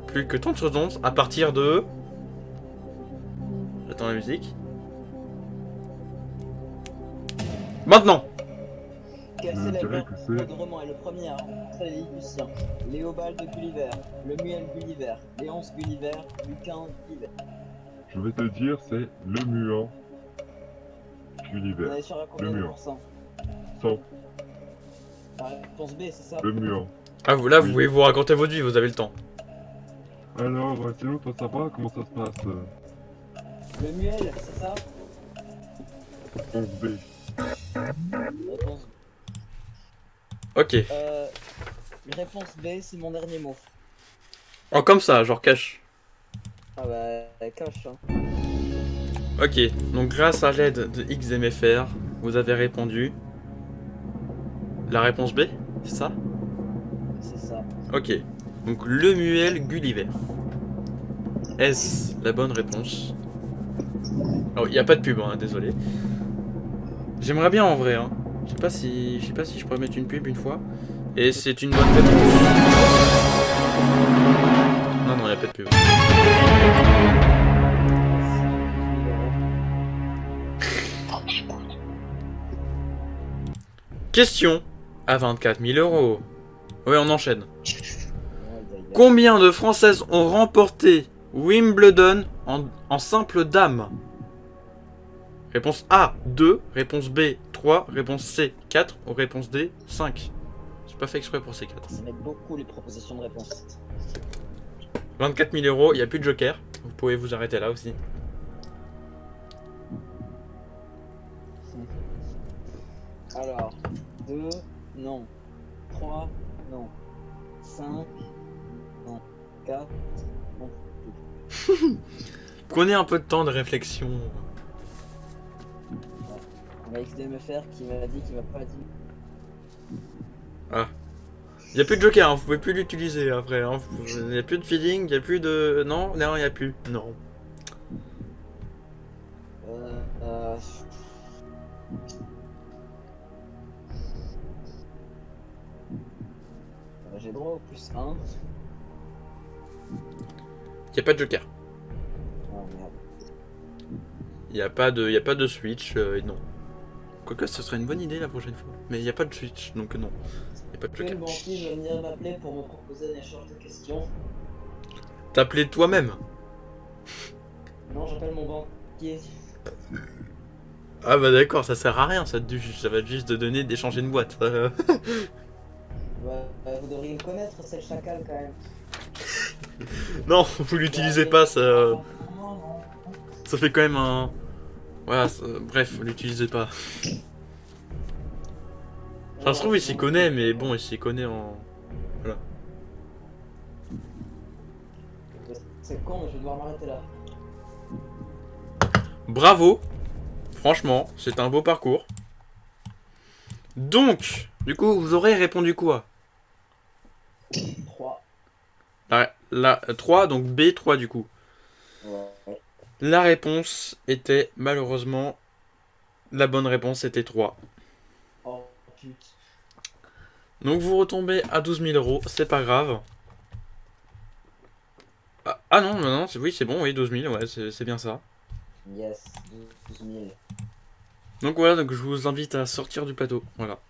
plus que 30 secondes à partir de... J'attends la musique. Maintenant! Quel Je célèbre dirais que c'est- auteur de roman est le premier à rencontrer les Lilliputiens? Léobald de Gulliver, Lemuel Gulliver, Léonce Gulliver, Lucain Gulliver. Je vais te dire, c'est le muant On Gulliver. est sur à combien Le de mur. pourcents? 100, La réponse B, c'est ça? le muant. Ah, vous là, vous Oui. pouvez vous raconter votre vie, vous avez le temps. Alors, sinon, toi, ça va? Comment ça se passe? Le muel, c'est ça? Réponse B. Réponse Ok. Réponse B, c'est mon dernier mot. Oh, comme ça, genre cash. Ah bah, cache, hein. Ok, donc grâce à l'aide de XMFR, vous avez répondu. La réponse B, c'est ça? C'est ça. Ok. Donc Lemuel Gulliver. Est-ce la bonne réponse? Oh, il n'y a pas de pub, hein, désolé. J'aimerais bien en vrai, hein. Je sais pas si je pourrais mettre une pub une fois. Et c'est une bonne réponse. Non, non, il n'y a pas de pub. Question à 24 000 euros. Ouais, on enchaîne. Combien de Françaises ont remporté Wimbledon en simple dame? Réponse A, 2. Réponse B, 3. Réponse C, 4. Ou réponse D, 5. J'ai pas fait exprès pour ces 4. Ça m'aide beaucoup les propositions de réponse. 24 000 euros, il n'y a plus de joker. Vous pouvez vous arrêter là aussi. Alors, 2, non. 3, non. 5, non. 4, non. Prenez un peu de temps de réflexion. On va XDMFR qui m'a dit qu'il m'a pas dit. Il n'y a plus de joker, hein, vous pouvez plus l'utiliser après. Hein. Il n'y a plus de feeling, il n'y a plus de... Non, non, il n'y a plus. Non. J'ai droit au plus 1. Il n'y a pas de joker. Oh merde. Il n'y a pas de switch, non. Quoique ce serait une bonne idée la prochaine fois. Mais il n'y a pas de switch, donc non. Il n'y a pas de joker. Quel banquier va venir m'appeler pour me proposer un échange de questions? T'appeler toi-même. Non, j'appelle mon banquier. Ah bah d'accord, ça sert à rien, ça va juste te donner d'échanger une boîte. Vous devriez le connaître, c'est le chacal quand même. Non, vous l'utilisez pas, ça fait quand même un... Voilà, bref, vous l'utilisez pas. Ça se trouve, il s'y connaît, mais bon, il s'y connaît en... Voilà. C'est con, mais je vais devoir m'arrêter là. Bravo. Franchement, c'est un beau parcours. Donc, du coup, vous aurez répondu quoi? 3. La 3, donc B3 du coup. Ouais. La réponse était malheureusement... La bonne réponse était 3. Oh putain. Donc vous retombez à 12 000 euros, c'est pas grave. Ah non, non, oui c'est bon, oui 12 000, ouais c'est bien ça. Yes, 12 000. Donc voilà, donc je vous invite à sortir du plateau, voilà.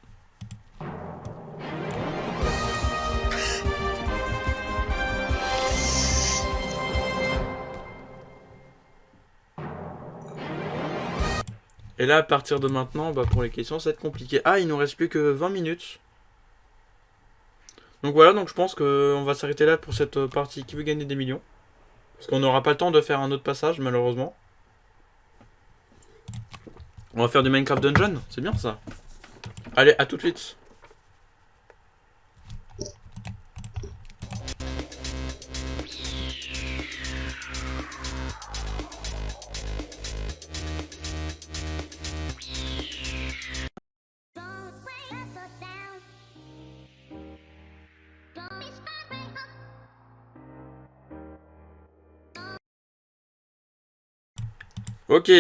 Et là, à partir de maintenant, bah, pour les questions, ça va être compliqué. Ah, il nous reste plus que 20 minutes. Donc voilà, donc je pense qu'on va s'arrêter là pour cette partie qui veut gagner des millions. Parce qu'on n'aura pas le temps de faire un autre passage, malheureusement. On va faire du Minecraft Dungeon, c'est bien ça. Allez, à tout de suite. Ok,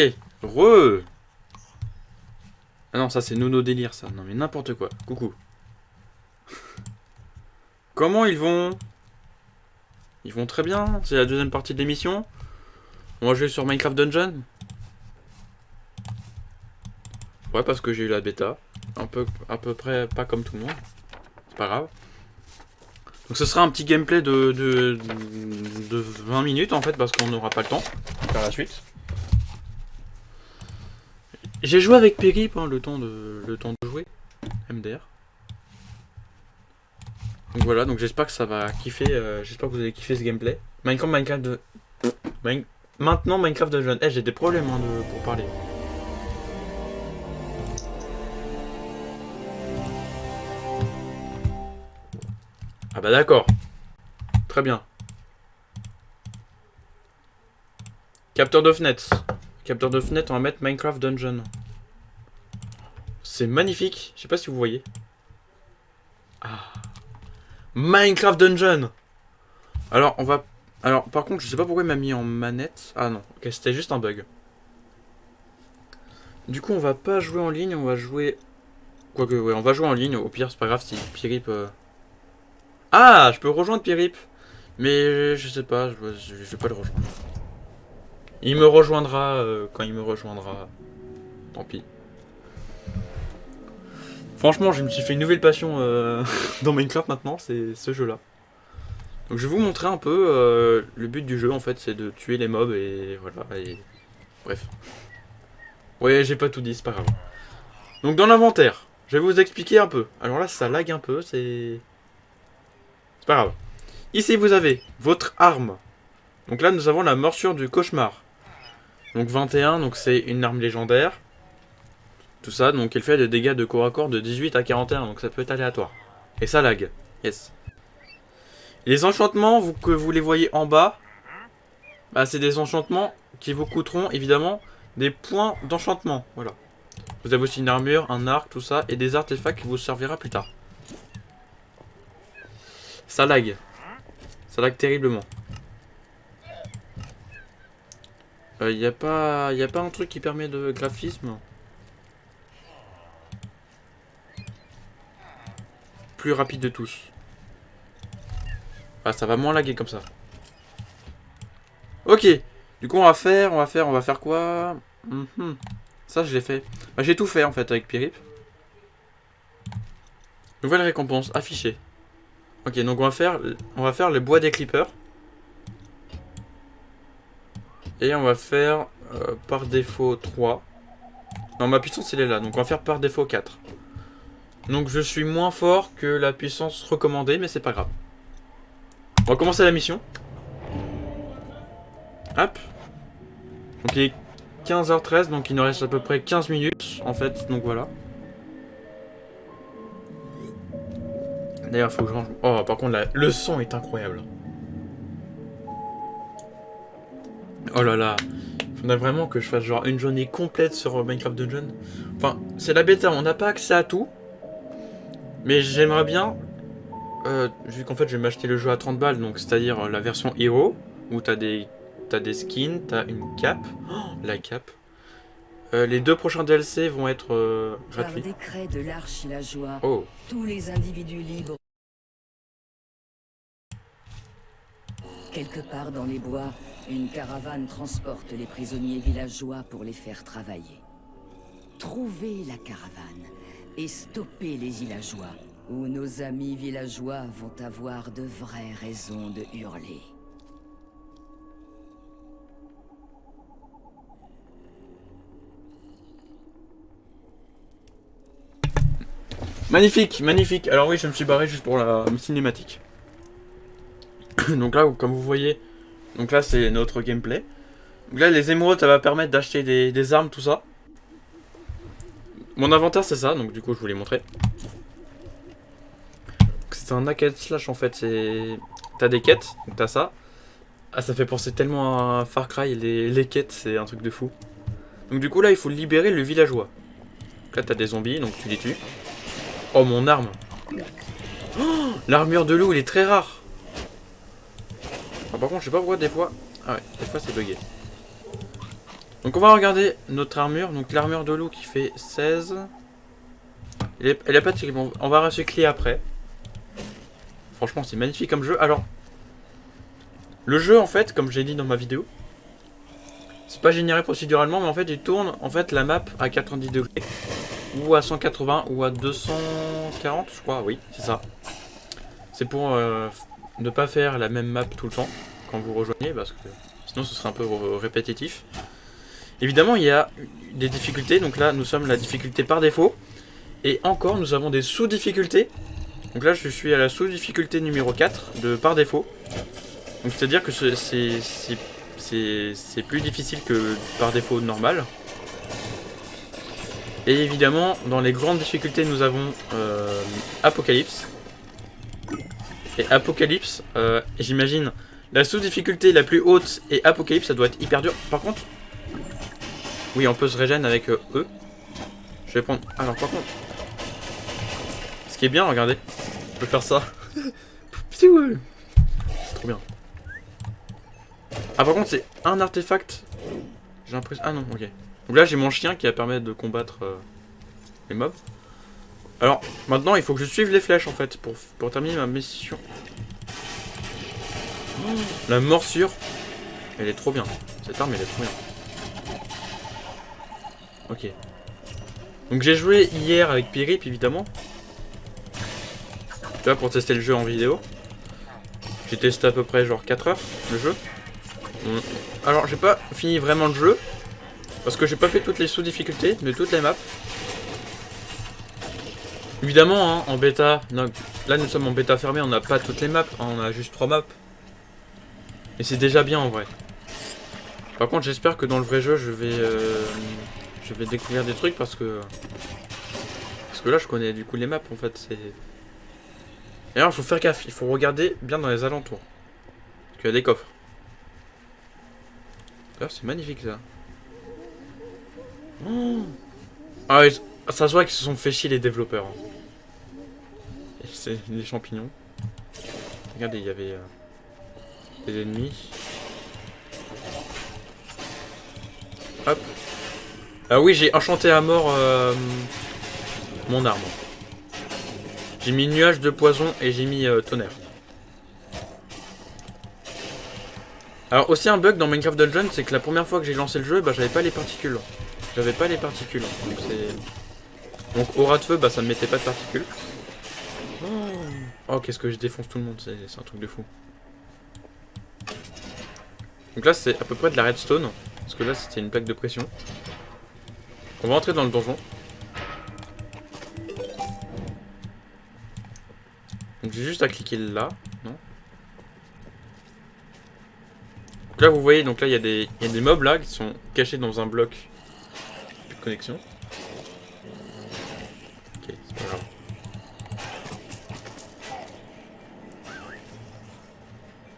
re. Ah non, ça c'est Nono délire ça. Non mais n'importe quoi. Coucou. Comment ils vont? Ils vont très bien. C'est la deuxième partie de l'émission. On va jouer sur Minecraft Dungeon. Ouais, parce que j'ai eu la bêta. À peu près pas comme tout le monde. C'est pas grave. Donc ce sera un petit gameplay de 20 minutes en fait, parce qu'on n'aura pas le temps de faire la suite. J'ai joué avec Périp, hein, le temps de jouer. MDR. Donc voilà, donc j'espère que ça va kiffer. J'espère que vous allez kiffer ce gameplay. Maintenant Minecraft Dungeon. Eh, j'ai des problèmes hein, pour parler. Ah bah d'accord. Très bien. Capteur de fenêtres. Capteur de fenêtres, on va mettre Minecraft Dungeon. C'est magnifique. Je sais pas si vous voyez. Ah. Minecraft Dungeon. Alors, on va Alors, par contre, je sais pas pourquoi il m'a mis en manette. Ah non, ok, c'était juste un bug. Du coup, on va pas jouer en ligne, on va jouer... Quoique, ouais, on va jouer en ligne. Au pire, c'est pas grave si Pirip... Ah, je peux rejoindre Pirip. Mais je sais pas, je vais pas le rejoindre. Il me rejoindra quand il me rejoindra. Tant pis. Franchement, je me suis fait une nouvelle passion dans Minecraft maintenant, c'est ce jeu-là. Donc je vais vous montrer un peu le but du jeu en fait, c'est de tuer les mobs et voilà, et bref. Ouais, j'ai pas tout dit, c'est pas grave. Donc dans l'inventaire, je vais vous expliquer un peu. Alors là, ça lag un peu, c'est pas grave. Ici, vous avez votre arme. Donc là, nous avons la morsure du cauchemar. Donc 21, donc c'est une arme légendaire. Tout ça, donc elle fait des dégâts de corps à corps de 18 à 41, donc ça peut être aléatoire. Et ça lag, yes. Les enchantements, que vous les voyez en bas, bah, c'est des enchantements qui vous coûteront évidemment des points d'enchantement. Voilà. Vous avez aussi une armure, un arc, tout ça, et des artefacts qui vous servira plus tard. Ça lag. Ça lag terriblement. Y a pas un truc qui permet de graphisme plus rapide de tous. Ah, ça va moins laguer comme ça. Ok. Du coup, on va faire quoi? Ça, je l'ai fait. Bah, j'ai tout fait en fait avec Pirip. Nouvelle récompense affichée. Ok, donc on va faire le bois des clippers. Et on va faire par défaut 3. Non, ma puissance elle est là, donc on va faire par défaut 4. Donc je suis moins fort que la puissance recommandée, mais c'est pas grave. On va commencer la mission. Hop. Donc il est 15h13, donc il nous reste à peu près 15 minutes en fait, donc voilà. D'ailleurs, faut que je range... Oh, par contre, le son est incroyable. Oh là là. Il faudrait vraiment que je fasse genre une journée complète sur Minecraft Dungeon. Enfin, c'est la bêta, on n'a pas accès à tout. Mais j'aimerais bien... vu qu'en fait, je vais m'acheter le jeu à 30 balles, donc c'est-à-dire la version Hero, où t'as des skins, t'as une cape. Oh, la cape. Les 2 prochains DLC vont être gratuits. Par décret de l'archilageois, Oh. tous les individus libres. Quelque part dans les bois, une caravane transporte les prisonniers villageois pour les faire travailler. Trouvez la caravane et stoppez les villageois, ou nos amis villageois vont avoir de vraies raisons de hurler. Magnifique, magnifique. Alors oui, je me suis barré juste pour la cinématique. Donc là, comme vous voyez, donc là c'est notre gameplay. Donc là, les émeraudes, ça va permettre d'acheter des armes, tout ça. Mon inventaire, c'est ça, donc du coup, je vous l'ai montré. C'est un hack and slash en fait. T'as des quêtes, donc t'as ça. Ah, ça fait penser tellement à Far Cry, les quêtes, c'est un truc de fou. Donc du coup, là, il faut libérer le villageois. Donc là, t'as des zombies, donc tu les tues. Oh, mon arme. Oh, l'armure de loup, elle est très rare. Ah, par contre, je sais pas pourquoi des fois... Ah ouais, des fois c'est bugué. Donc on va regarder notre armure. Donc l'armure de loup qui fait 16. Elle est pas terrible. On va recycler après. Franchement, c'est magnifique comme jeu. Alors, le jeu en fait, comme j'ai dit dans ma vidéo, c'est pas généré procéduralement, mais en fait il tourne en fait la map à 90 degrés. Ou à 180 ou à 240, je crois, oui, c'est ça. C'est pour ne pas faire la même map tout le temps quand vous rejoignez, parce que sinon ce serait un peu répétitif. Évidemment, il y a des difficultés, donc là nous sommes la difficulté par défaut. Et encore, nous avons des sous-difficultés. Donc là je suis à la sous-difficulté numéro 4 de par défaut. Donc c'est-à-dire que c'est plus difficile que par défaut normal. Et évidemment, dans les grandes difficultés, nous avons Apocalypse. Et Apocalypse, j'imagine, la sous-difficulté la plus haute et Apocalypse, ça doit être hyper dur. Par contre, oui, on peut se régénérer avec eux. Je vais prendre... Alors par contre, ce qui est bien, regardez, je peux faire ça. C'est trop bien. Ah par contre c'est un artefact. J'ai l'impression... Ah non, ok. Donc là j'ai mon chien qui va permettre de combattre les mobs. Alors maintenant il faut que je suive les flèches en fait pour terminer ma mission. Oh, la morsure. Elle est trop bien. Cette arme elle est trop bien. Ok. Donc j'ai joué hier avec Pirip évidemment. Tu vois, pour tester le jeu en vidéo. J'ai testé à peu près genre 4 heures le jeu. Alors j'ai pas fini vraiment le jeu. Parce que j'ai pas fait toutes les sous-difficultés de toutes les maps. Évidemment hein, en bêta. Non, là nous sommes en bêta fermée, on n'a pas toutes les maps. On a juste 3 maps. Et c'est déjà bien en vrai. Par contre j'espère que dans le vrai jeu je vais découvrir des trucs parce que là je connais du coup les maps en fait. C'est... D'ailleurs il faut faire gaffe, il faut regarder bien dans les alentours. Parce qu'il y a des coffres. D'ailleurs c'est magnifique ça. Oh, ah oui, ça se voit qu'ils se sont fait chier les développeurs. Hein. C'est des champignons. Regardez, il y avait des ennemis. Hop. Ah oui, j'ai enchanté à mort mon arme. J'ai mis nuage de poison et j'ai mis tonnerre. Alors aussi un bug dans Minecraft Dungeon, c'est que la première fois que j'ai lancé le jeu, bah j'avais pas les particules. J'avais pas les particules. Donc au ras de feu, bah ça me mettait pas de particules. Oh qu'est-ce que je défonce tout le monde, c'est un truc de fou. Donc là c'est à peu près de la redstone. Parce que là c'était une plaque de pression. On va entrer dans le donjon. Donc j'ai juste à cliquer là, non? Donc là vous voyez, donc là il y a des mobs là qui sont cachés dans un bloc de connexion. Ok, c'est pas grave.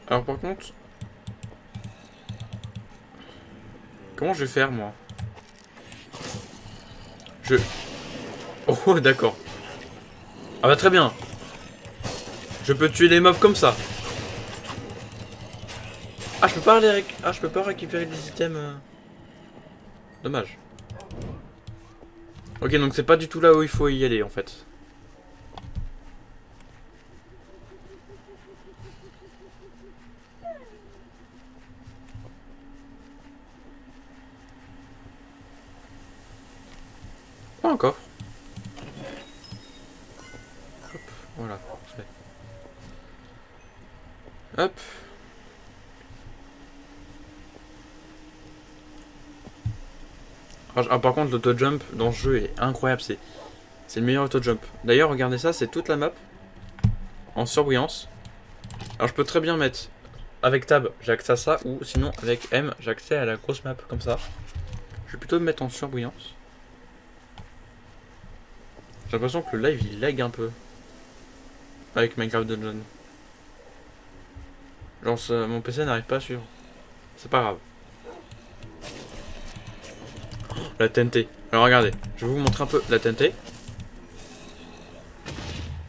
Alors par contre, comment je vais faire moi? Oh d'accord. Ah bah très bien. Je peux tuer les mobs comme ça. Ah je peux pas je peux pas récupérer des items. Dommage. Ok donc c'est pas du tout là où il faut y aller en fait. Pas un coffre. Hop, voilà. Hop. Ah, par contre l'auto-jump dans ce jeu est incroyable, c'est le meilleur auto-jump. D'ailleurs regardez ça, c'est toute la map en surbrillance. Alors je peux très bien mettre avec tab j'ai accès à ça ou sinon avec M j'ai accès à la grosse map comme ça. Je vais plutôt me mettre en surbrillance. J'ai l'impression que le live il lag un peu avec Minecraft Dungeon. Genre mon PC n'arrive pas à suivre. C'est pas grave. Oh, la TNT. Alors regardez, je vais vous montrer un peu la TNT.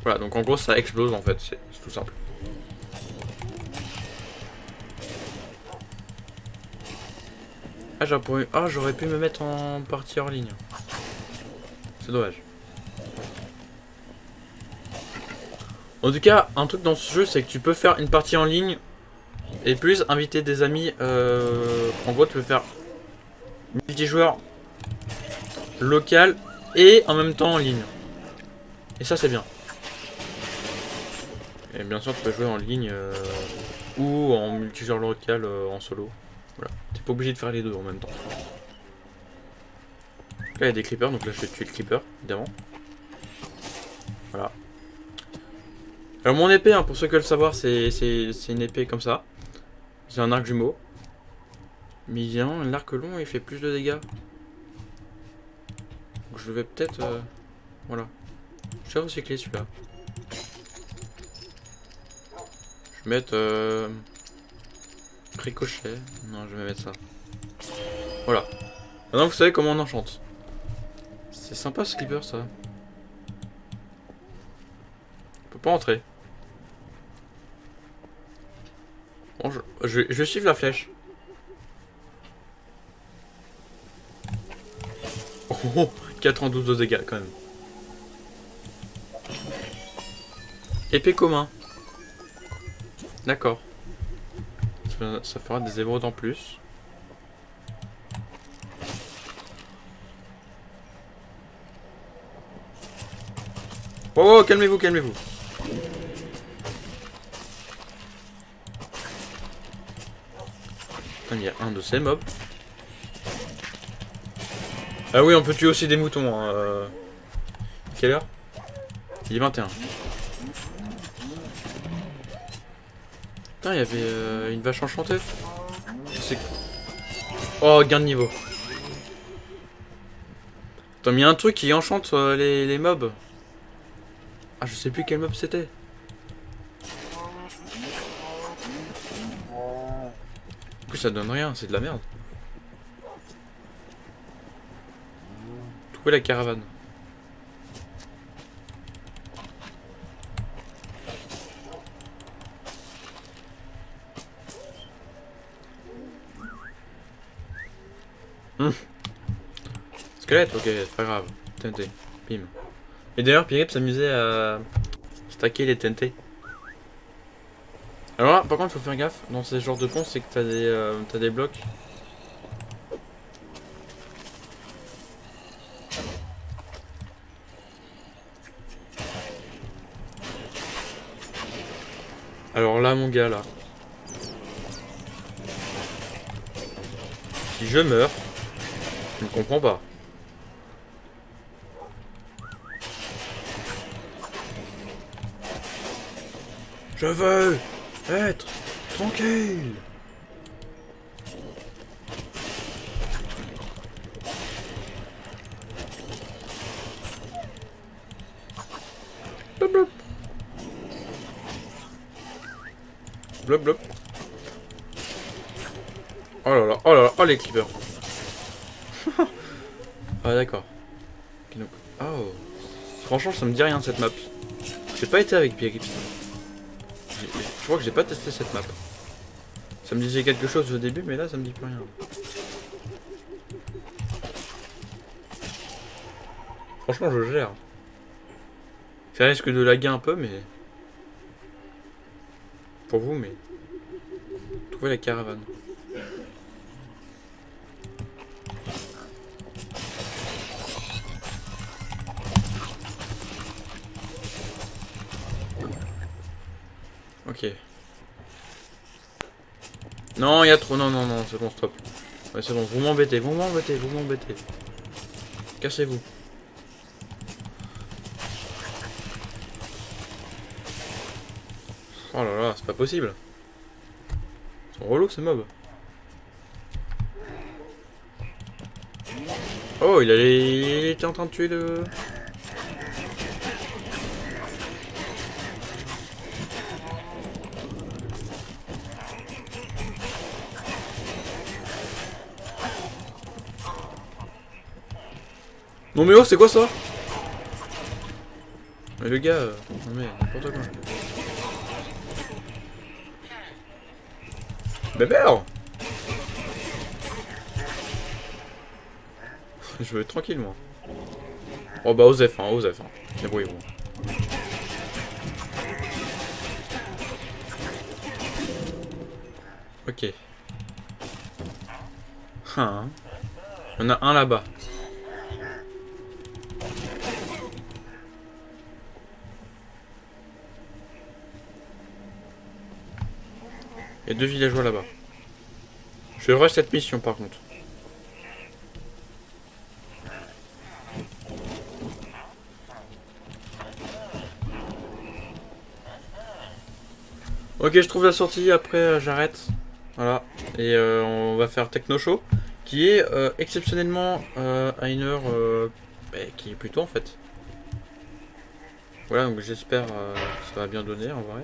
Voilà, donc en gros ça explose en fait, c'est tout simple. Ah j'aurais pu me mettre en partie hors ligne. C'est dommage. En tout cas, un truc dans ce jeu, c'est que tu peux faire une partie en ligne et plus inviter des amis. En gros, tu peux faire multijoueur local et en même temps en ligne. Et ça, c'est bien. Et bien sûr, tu peux jouer en ligne ou en multijoueur local en solo. Voilà, t'es pas obligé de faire les deux en même temps. Là, il y a des creepers, donc là, je vais tuer le creeper, évidemment. Voilà. Alors mon épée, hein, pour ceux qui veulent le savoir, c'est une épée comme ça. C'est un arc jumeau. Mais évidemment, l'arc long, il fait plus de dégâts. Donc je vais peut-être... voilà. Je vais recycler celui-là. Je vais mettre... ricochet. Non, je vais mettre ça. Voilà. Maintenant, vous savez comment on enchante. C'est sympa ce clipper, ça. On peut pas entrer. Bon, je vais suivre la flèche. Oh, 92 de dégâts quand même. Épée commun. D'accord. Ça fera des émeraudes en plus. Oh, oh, calmez-vous, calmez-vous. Il y a un de ces mobs. Ah oui, on peut tuer aussi des moutons. Hein. Quelle heure? Il est 21. Putain, il y avait une vache enchantée. C'est... Oh, gain de niveau. Attends, mais il y a un truc qui enchante les mobs. Ah, je sais plus quel mob c'était. Du coup, ça donne rien, c'est de la merde. Trouver la caravane. Squelette, ok, c'est pas grave. TNT, bim. Et d'ailleurs, Pirip s'amusait à stacker les TNT. Alors là, par contre, il faut faire gaffe dans ces genres de ponts, c'est que t'as des blocs. Alors là, mon gars, là. Si je meurs, je ne comprends pas. Je veux être tranquille. Blop blop. Blop blop. Oh là là, oh là là, oh les creepers. Ah d'accord. Okay, donc... Oh. Franchement ça me dit rien cette map. J'ai pas été avec Pirip. Je crois que j'ai pas testé cette map. Ça me disait quelque chose au début mais là ça me dit plus rien. Franchement je gère. Ça risque de laguer un peu mais... Pour vous mais... Trouver la caravane. Ok. Non, il y a trop. Non, non, non, c'est bon, stop. Ouais, c'est bon, vous m'embêtez, vous m'embêtez, vous m'embêtez. Cassez-vous. Oh là là, c'est pas possible. Ils sont relous ces mobs. Oh, il était en train de tuer le... Non mais oh, c'est quoi ça? Mais le gars... Non mais, n'importe quoi. Bébert. Je veux être tranquille moi. Oh bah Osef, hein, Osef. Hein. Débrouillez-vous. Ok. Hein. Il y en a un là-bas. Il y a deux villageois là-bas. Je rush cette mission par contre. Ok, je trouve la sortie, après j'arrête. Voilà. Et on va faire Techno Show, qui est exceptionnellement à une heure qui est plus tôt en fait. Voilà, donc j'espère que ça va bien donner en vrai.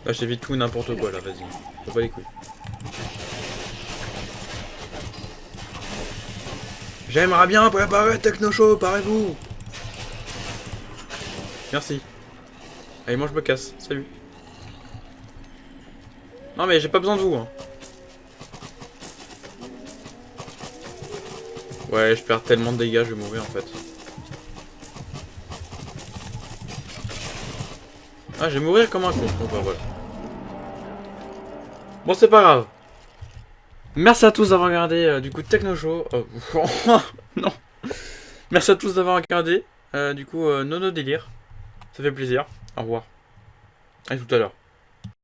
Là j'évite tout n'importe quoi là, vas-y. Faut pas les couilles. J'aimerais bien préparer Techno Show, parez-vous. Merci. Allez, moi je me casse. Salut. Non mais j'ai pas besoin de vous. Hein. Ouais, je perds tellement de dégâts, je vais mourir en fait. Ah, je vais mourir comme un con. Bon bah voilà. Bon, c'est pas grave. Merci à tous d'avoir regardé du coup Techno Show. Non. Merci à tous d'avoir regardé. Du coup, Nono Délire. Ça fait plaisir. Au revoir. À tout à l'heure.